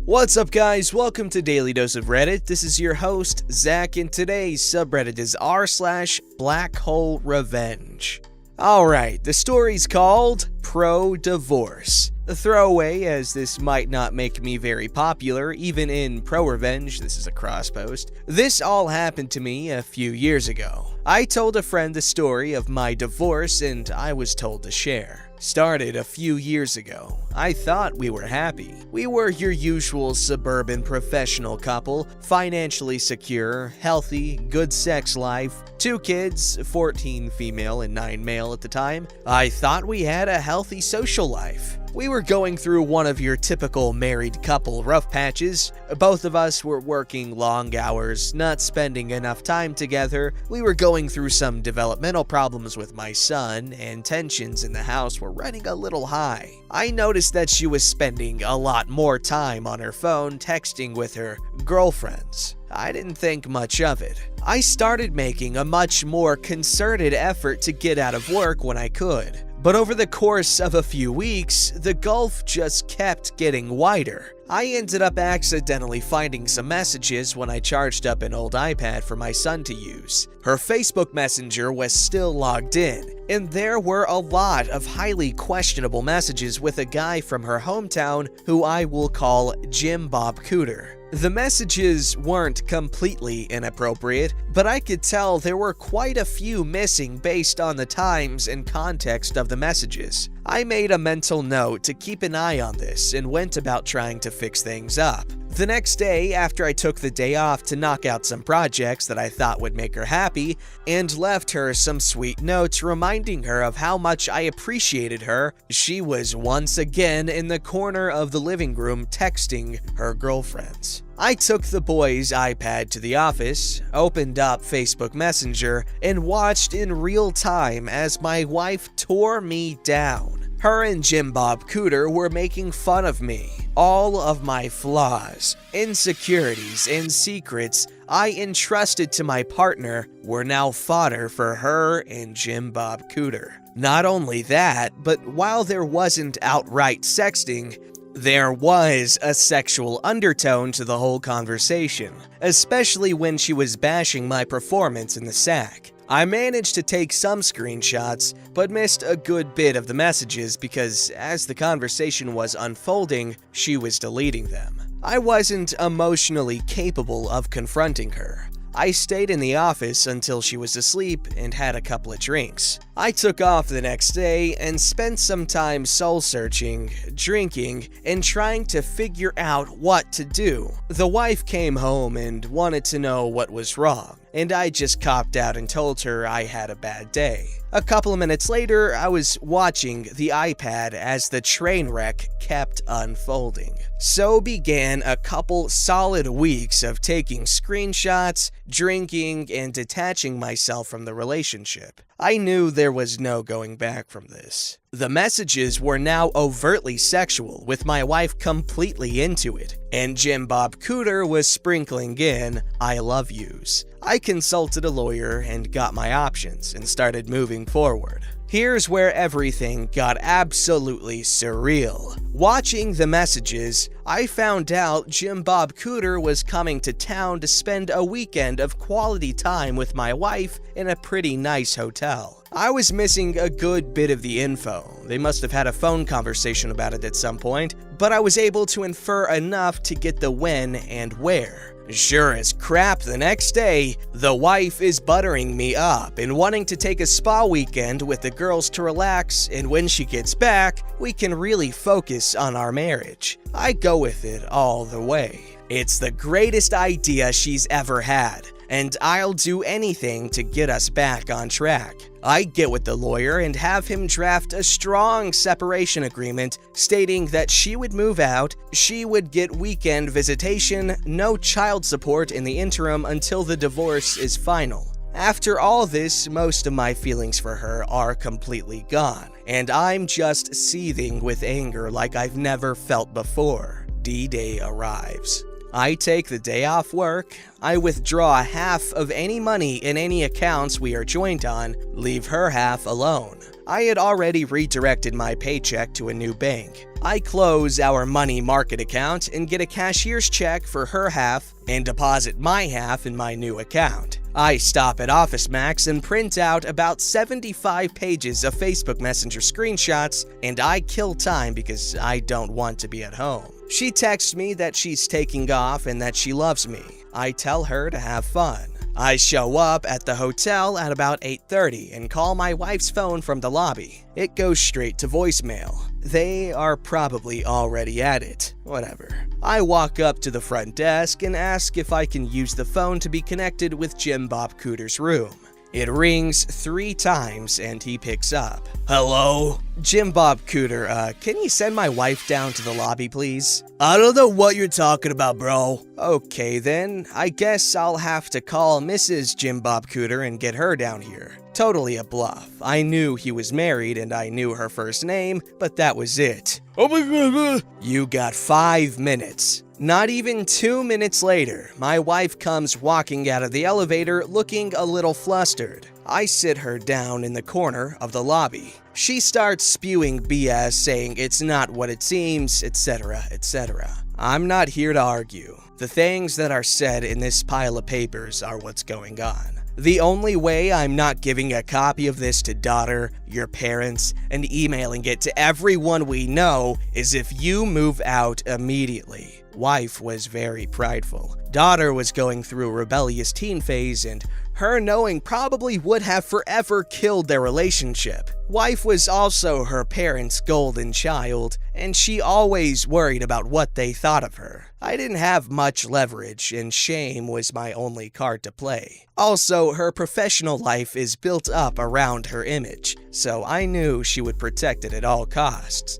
What's up, guys? Welcome to Daily Dose of Reddit. This is your host, Zach, and today's subreddit is r/BlackholeRevenge. Alright, the story's called Pro-Divorce. A throwaway, as this might not make me very popular, even in Pro-Revenge, this is a cross post. This all happened to me a few years ago. I told a friend the story of my divorce and I was told to share. Started a few years ago. I thought we were happy. We were your usual suburban professional couple, financially secure, healthy, good sex life, 2 kids, 14 female and 9 male at the time. I thought we had a healthy social life. We were going through one of your typical married couple rough patches. Both of us were working long hours, not spending enough time together. We were going through some developmental problems with my son, and tensions in the house were running a little high. I noticed that she was spending a lot more time on her phone texting with her girlfriends. I didn't think much of it. I started making a much more concerted effort to get out of work when I could. But over the course of a few weeks, the gulf just kept getting wider. I ended up accidentally finding some messages when I charged up an old iPad for my son to use. Her Facebook Messenger was still logged in, and there were a lot of highly questionable messages with a guy from her hometown who I will call Jim Bob Cooter. The messages weren't completely inappropriate, but I could tell there were quite a few missing based on the times and context of the messages. I made a mental note to keep an eye on this and went about trying to fix things up. The next day, after I took the day off to knock out some projects that I thought would make her happy, and left her some sweet notes reminding her of how much I appreciated her, she was once again in the corner of the living room texting her girlfriends. I took the boy's iPad to the office, opened up Facebook Messenger, and watched in real time as my wife tore me down. Her and Jim Bob Cooter were making fun of me. All of my flaws, insecurities, and secrets I entrusted to my partner were now fodder for her and Jim Bob Cooter. Not only that, but while there wasn't outright sexting, there was a sexual undertone to the whole conversation, especially when she was bashing my performance in the sack. I managed to take some screenshots, but missed a good bit of the messages because as the conversation was unfolding, she was deleting them. I wasn't emotionally capable of confronting her. I stayed in the office until she was asleep and had a couple of drinks. I took off the next day and spent some time soul-searching, drinking, and trying to figure out what to do. The wife came home and wanted to know what was wrong, and I just copped out and told her I had a bad day. A couple of minutes later, I was watching the iPad as the train wreck kept unfolding. So began a couple solid weeks of taking screenshots, drinking, and detaching myself from the relationship. I knew there was no going back from this. The messages were now overtly sexual, with my wife completely into it, and Jim Bob Cooter was sprinkling in I love yous. I consulted a lawyer and got my options and started moving forward. Here's where everything got absolutely surreal. Watching the messages, I found out Jim Bob Cooter was coming to town to spend a weekend of quality time with my wife in a pretty nice hotel. I was missing a good bit of the info. They must have had a phone conversation about it at some point, but I was able to infer enough to get the when and where. Sure as crap, the next day, the wife is buttering me up and wanting to take a spa weekend with the girls to relax, and when she gets back, we can really focus on our marriage. I go with it all the way. It's the greatest idea she's ever had, and I'll do anything to get us back on track. I get with the lawyer and have him draft a strong separation agreement stating that she would move out, she would get weekend visitation, no child support in the interim until the divorce is final. After all this, most of my feelings for her are completely gone, and I'm just seething with anger like I've never felt before. D-Day arrives. I take the day off work, I withdraw half of any money in any accounts we are joint on, leave her half alone. I had already redirected my paycheck to a new bank. I close our money market account and get a cashier's check for her half and deposit my half in my new account. I stop at Office Max and print out about 75 pages of Facebook Messenger screenshots, and I kill time because I don't want to be at home. She texts me that she's taking off and that she loves me. I tell her to have fun. I show up at the hotel at about 8:30 and call my wife's phone from the lobby. It goes straight to voicemail. They are probably already at it. Whatever. I walk up to the front desk and ask if I can use the phone to be connected with Jim Bob Cooter's room. It rings 3 times and he picks up. Hello? Jim Bob Cooter, can you send my wife down to the lobby, please? I don't know what you're talking about, bro. Okay then, I guess I'll have to call Mrs. Jim Bob Cooter and get her down here. Totally a bluff. I knew he was married and I knew her first name, but that was it. Oh my god. You got 5 minutes. Not even 2 minutes later, my wife comes walking out of the elevator looking a little flustered. I sit her down in the corner of the lobby. She starts spewing BS saying it's not what it seems, etc., etc. I'm not here to argue. The things that are said in this pile of papers are what's going on. The only way I'm not giving a copy of this to daughter, your parents, and emailing it to everyone we know is if you move out immediately. Wife was very prideful. Daughter was going through a rebellious teen phase, and her knowing probably would have forever killed their relationship. Wife was also her parents' golden child, and she always worried about what they thought of her. I didn't have much leverage, and shame was my only card to play. Also, her professional life is built up around her image, so I knew she would protect it at all costs.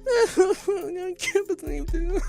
I can't believe this.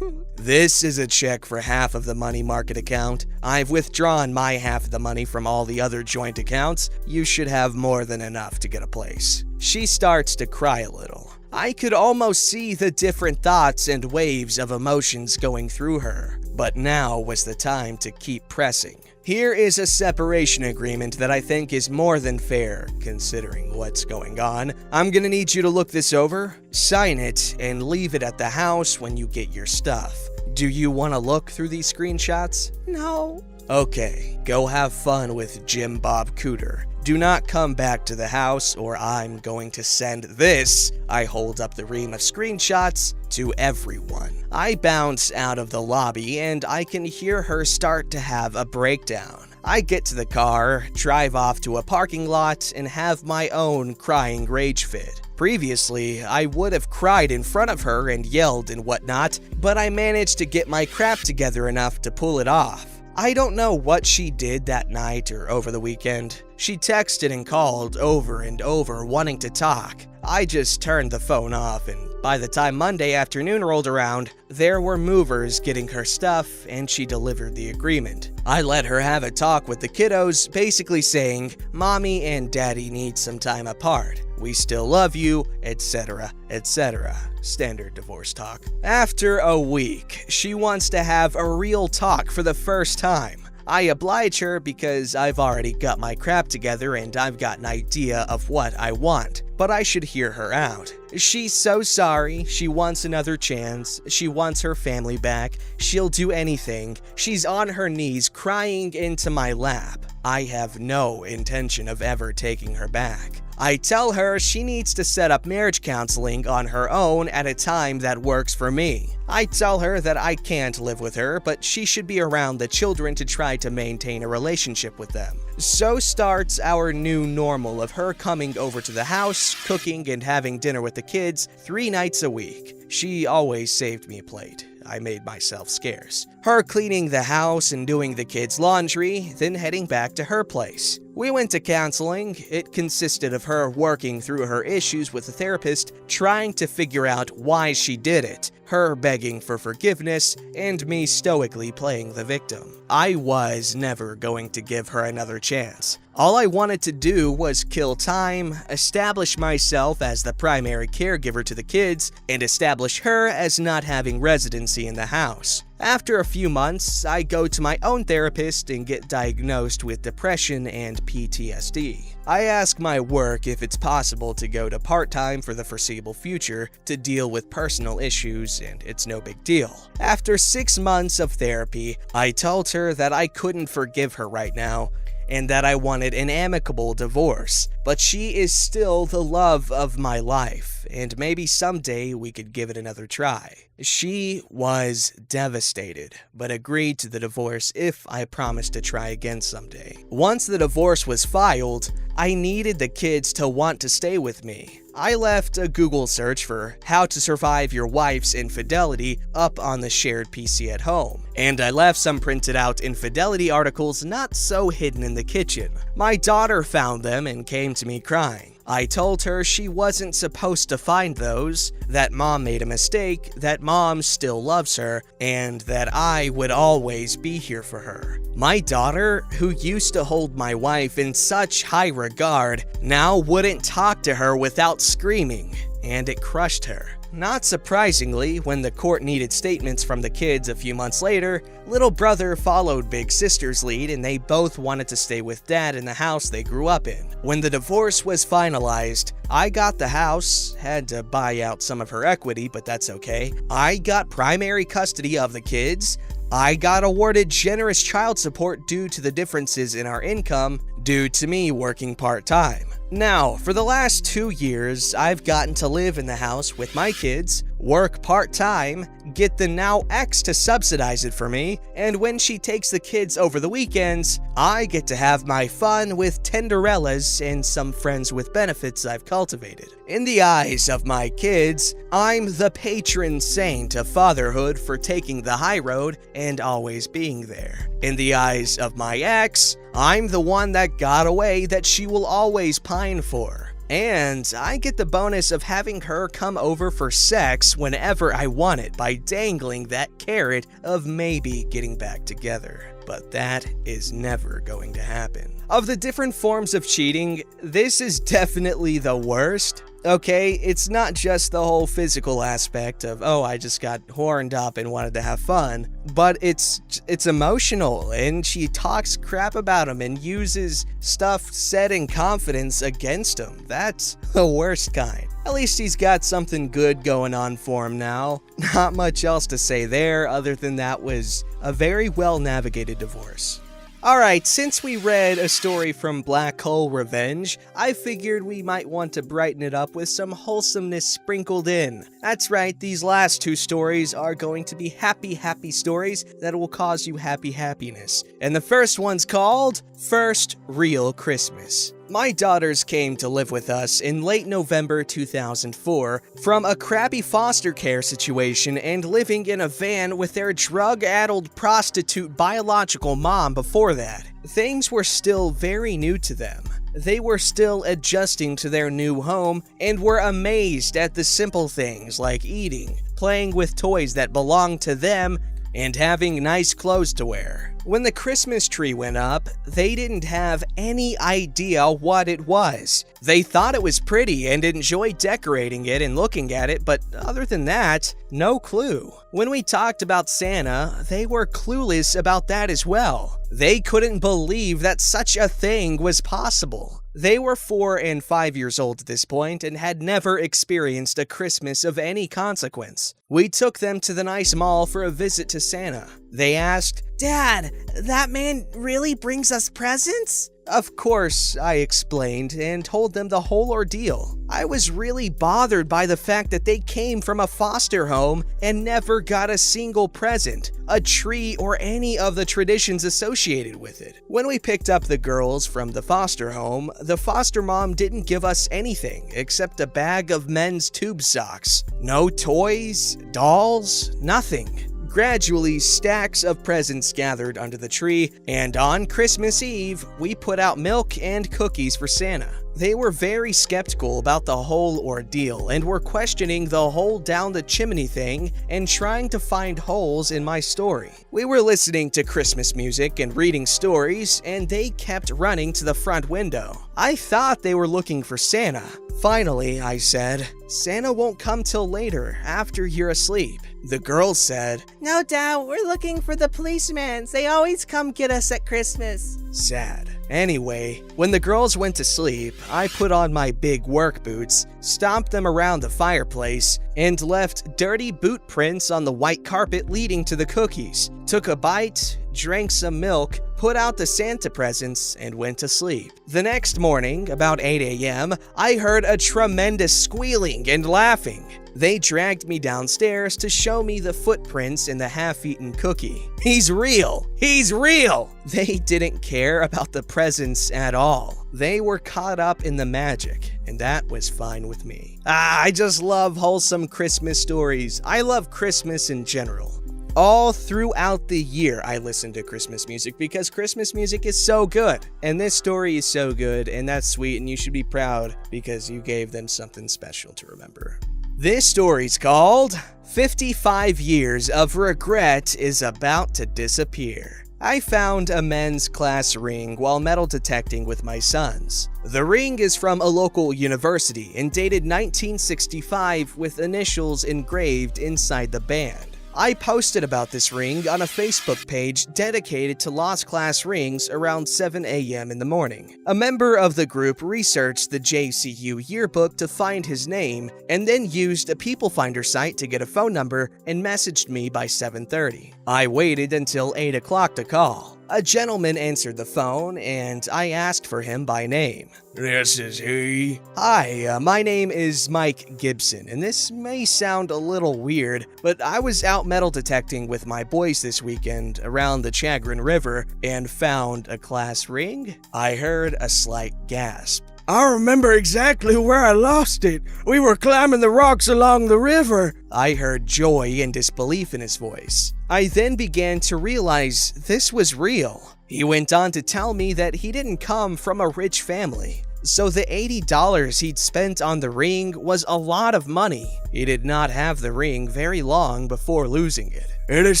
This is a check for half of the money market account. I've withdrawn my half of the money from all the other joint accounts. You should have more than enough to get a place. She starts to cry a little. I could almost see the different thoughts and waves of emotions going through her. But now was the time to keep pressing. Here is a separation agreement that I think is more than fair, considering what's going on. I'm gonna need you to look this over, sign it, and leave it at the house when you get your stuff. Do you want to look through these screenshots? No. Okay, go have fun with Jim Bob Cooter. Do not come back to the house or I'm going to send this, I hold up the ream of screenshots, to everyone. I bounce out of the lobby and I can hear her start to have a breakdown. I get to the car, drive off to a parking lot, and have my own crying rage fit. Previously, I would have cried in front of her and yelled and whatnot, but I managed to get my crap together enough to pull it off. I don't know what she did that night or over the weekend. She texted and called over and over wanting to talk. I just turned the phone off, and by the time Monday afternoon rolled around, there were movers getting her stuff and she delivered the agreement. I let her have a talk with the kiddos, basically saying, Mommy and Daddy need some time apart. We still love you, etc., etc. Standard divorce talk. After a week, she wants to have a real talk for the first time. I oblige her because I've already got my crap together and I've got an idea of what I want, but I should hear her out. She's so sorry, she wants another chance, she wants her family back, she'll do anything, she's on her knees crying into my lap. I have no intention of ever taking her back. I tell her she needs to set up marriage counseling on her own at a time that works for me. I tell her that I can't live with her, but she should be around the children to try to maintain a relationship with them. So starts our new normal of her coming over to the house, cooking and having dinner with the kids 3 nights a week. She always saved me a plate. I made myself scarce. Her cleaning the house and doing the kids' laundry, then heading back to her place. We went to counseling. It consisted of her working through her issues with a therapist, trying to figure out why she did it, her begging for forgiveness, and me stoically playing the victim. I was never going to give her another chance. All I wanted to do was kill time, establish myself as the primary caregiver to the kids, and establish her as not having residency in the house. After a few months, I go to my own therapist and get diagnosed with depression and PTSD. I ask my work if it's possible to go to part-time for the foreseeable future to deal with personal issues, and it's no big deal. After 6 months of therapy, I told her that I couldn't forgive her right now, and that I wanted an amicable divorce, but she is still the love of my life, and maybe someday we could give it another try. She was devastated, but agreed to the divorce if I promised to try again someday. Once the divorce was filed, I needed the kids to want to stay with me. I left a Google search for how to survive your wife's infidelity up on the shared PC at home, and I left some printed out infidelity articles not so hidden in the kitchen. My daughter found them and came to me crying. I told her she wasn't supposed to find those, that mom made a mistake, that mom still loves her, and that I would always be here for her. My daughter, who used to hold my wife in such high regard, now wouldn't talk to her without screaming, and it crushed her. Not surprisingly, when the court needed statements from the kids a few months later, little brother followed big sister's lead and they both wanted to stay with dad in the house they grew up in. When the divorce was finalized, I got the house, had to buy out some of her equity, but that's okay. I got primary custody of the kids. I got awarded generous child support due to the differences in our income due to me working part-time. Now, for the last 2 years, I've gotten to live in the house with my kids, work part-time, get the now ex to subsidize it for me, and when she takes the kids over the weekends, I get to have my fun with Tenderellas and some friends with benefits I've cultivated. In the eyes of my kids, I'm the patron saint of fatherhood for taking the high road and always being there. In the eyes of my ex, I'm the one that got away that she will always pine for. And I get the bonus of having her come over for sex whenever I want it by dangling that carrot of maybe getting back together. But that is never going to happen. Of the different forms of cheating, this is definitely the worst. Okay, it's not just the whole physical aspect of, oh, I just got horned up and wanted to have fun, but it's emotional, and she talks crap about him and uses stuff said in confidence against him. That's the worst kind. At least he's got something good going on for him now. Not much else to say there other than that was a very well navigated divorce. Alright, since we read a story from BlackholeRevenge, I figured we might want to brighten it up with some wholesomeness sprinkled in. That's right, these last 2 stories are going to be happy stories that will cause you happiness. And the first one's called First Real Christmas. My daughters came to live with us in late November 2004 from a crappy foster care situation and living in a van with their drug-addled prostitute biological mom before that. Things were still very new to them. They were still adjusting to their new home and were amazed at the simple things like eating, playing with toys that belonged to them, and having nice clothes to wear. When the Christmas tree went up, they didn't have any idea what it was. They thought it was pretty and enjoyed decorating it and looking at it, but other than that, no clue. When we talked about Santa, they were clueless about that as well. They couldn't believe that such a thing was possible. They were 4 and 5 years old at this point and had never experienced a Christmas of any consequence. We took them to the nice mall for a visit to Santa. They asked, "Dad, that man really brings us presents?" Of course, I explained and told them the whole ordeal. I was really bothered by the fact that they came from a foster home and never got a single present, a tree, or any of the traditions associated with it. When we picked up the girls from the foster home, the foster mom didn't give us anything except a bag of men's tube socks. No toys, dolls, nothing. Gradually, stacks of presents gathered under the tree, and on Christmas Eve, we put out milk and cookies for Santa. They were very skeptical about the whole ordeal and were questioning the whole down the chimney thing and trying to find holes in my story. We were listening to Christmas music and reading stories, and they kept running to the front window. I thought they were looking for Santa. Finally, I said, "Santa won't come till later, after you're asleep." The girls said, "No, Dad, we're looking for the policemen. They always come get us at Christmas." Sad. Anyway, when the girls went to sleep, I put on my big work boots, stomped them around the fireplace, and left dirty boot prints on the white carpet leading to the cookies, took a bite, drank some milk, put out the Santa presents, and went to sleep. The next morning, about 8 a.m., I heard a tremendous squealing and laughing. They dragged me downstairs to show me the footprints in the half-eaten cookie. He's real! He's real! They didn't care about the presents at all. They were caught up in the magic, and that was fine with me. I just love wholesome Christmas stories. I love Christmas in general. All throughout the year, I listen to Christmas music because Christmas music is so good. And this story is so good, and that's sweet, and you should be proud because you gave them something special to remember. This story's called 55 Years of Regret is About to Disappear. I found a men's class ring while metal detecting with my sons. The ring is from a local university and dated 1965 with initials engraved inside the band. I posted about this ring on a Facebook page dedicated to lost class rings around 7 a.m. in the morning. A member of the group researched the JCU yearbook to find his name and then used a People Finder site to get a phone number and messaged me by 7:30. I waited until 8 o'clock to call. A gentleman answered the phone and I asked for him by name. "This is he." "Hi, my name is Mike Gibson, and this may sound a little weird, but I was out metal detecting with my boys this weekend around the Chagrin River and found a class ring." I heard a slight gasp. "I remember exactly where I lost it. We were climbing the rocks along the river." I heard joy and disbelief in his voice. I then began to realize this was real. He went on to tell me that he didn't come from a rich family, so the $80 he'd spent on the ring was a lot of money. He did not have the ring very long before losing it. "It is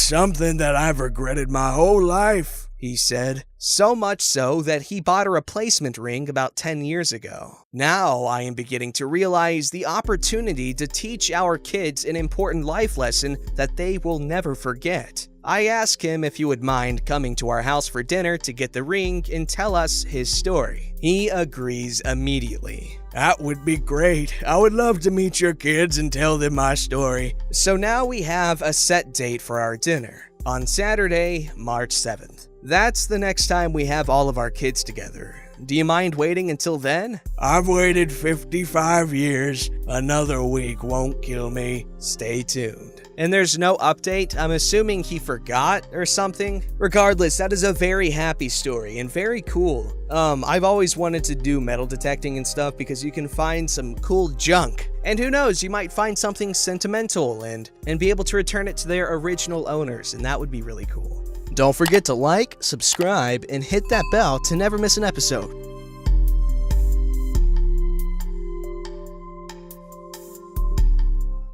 something that I've regretted my whole life," he said. So much so that he bought a replacement ring about 10 years ago. Now I am beginning to realize the opportunity to teach our kids an important life lesson that they will never forget. I asked him if he would mind coming to our house for dinner to get the ring and tell us his story. He agrees immediately. "That would be great. I would love to meet your kids and tell them my story." So now we have a set date for our dinner, on Saturday, March 7th. That's the next time we have all of our kids together. Do you mind waiting until then? "I've waited 55 years. Another week won't kill me." Stay tuned. And there's no update. I'm assuming he forgot or something. Regardless, that is a very happy story and very cool. I've always wanted to do metal detecting and stuff because you can find some cool junk. And who knows, you might find something sentimental and be able to return it to their original owners, and that would be really cool. Don't forget to like, subscribe, and hit that bell to never miss an episode.